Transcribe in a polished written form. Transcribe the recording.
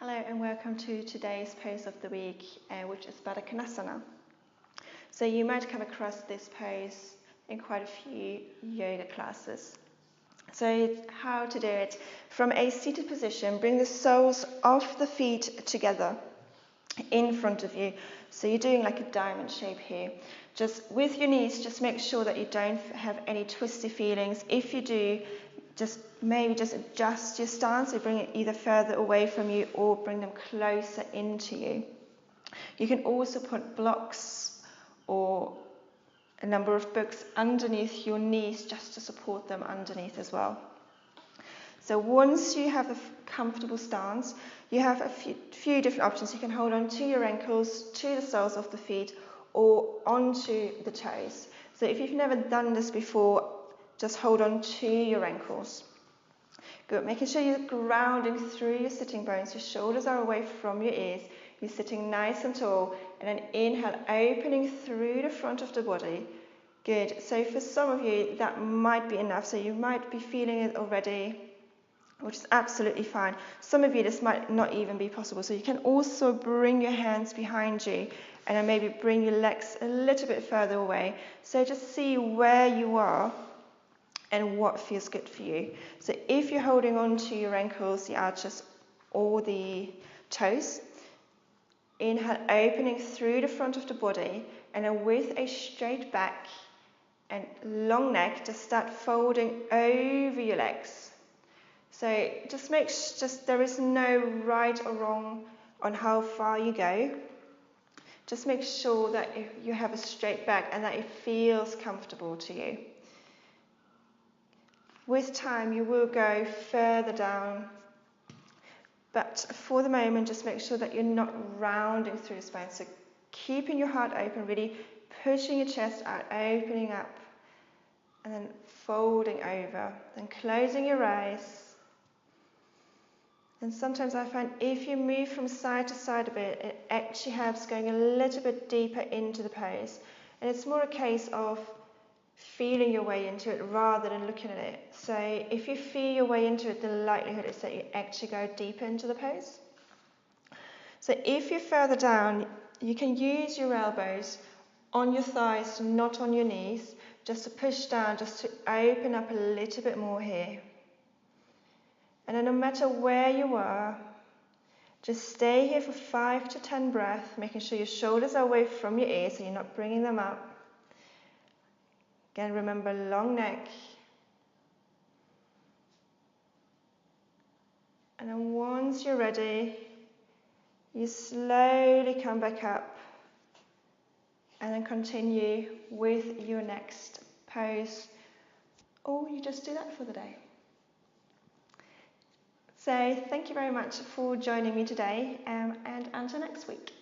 Hello and welcome to today's pose of the week, which is Baddha Konasana. So you might come across this pose in quite a few yoga classes. So how to do it: from a seated position, bring the soles of the feet together in front of you. So you're doing like a diamond shape here. Just with your knees, just make sure that you don't have any twisty feelings. If you do, maybe just adjust your stance, so bring it either further away from you or bring them closer into you. You can also put blocks or a number of books underneath your knees just to support them underneath as well. So once you have a comfortable stance, you have a few different options. You can hold on to your ankles, to the soles of the feet, or onto the toes. So if you've never done this before, just hold on to your ankles. Good, making sure you're grounding through your sitting bones. Your shoulders are away from your ears. You're sitting nice and tall, and then inhale, opening through the front of the body. Good, so for some of you, that might be enough. So you might be feeling it already, which is absolutely fine. Some of you, this might not even be possible. So you can also bring your hands behind you and then maybe bring your legs a little bit further away. So just see where you are and what feels good for you. So if you're holding on to your ankles, the arches, or the toes, inhale, opening through the front of the body, and then with a straight back and long neck, just start folding over your legs. So there is no right or wrong on how far you go. Just make sure that you have a straight back and that it feels comfortable to you. With time, you will go further down, but for the moment, just make sure that you're not rounding through the spine. So keeping your heart open, really pushing your chest out, opening up, and then folding over, then closing your eyes. And sometimes I find if you move from side to side a bit, it actually helps going a little bit deeper into the pose. And it's more a case of feeling your way into it rather than looking at it. So if you feel your way into it, the likelihood is that you actually go deeper into the pose. So if you're further down, you can use your elbows on your thighs, not on your knees, just to push down, just to open up a little bit more here. And then no matter where you are, just stay here for 5 to 10 breaths, making sure your shoulders are away from your ears so you're not bringing them up. Again, remember, long neck. And then once you're ready, you slowly come back up and then continue with your next pose, or you just do that for the day. So thank you very much for joining me today, and until next week.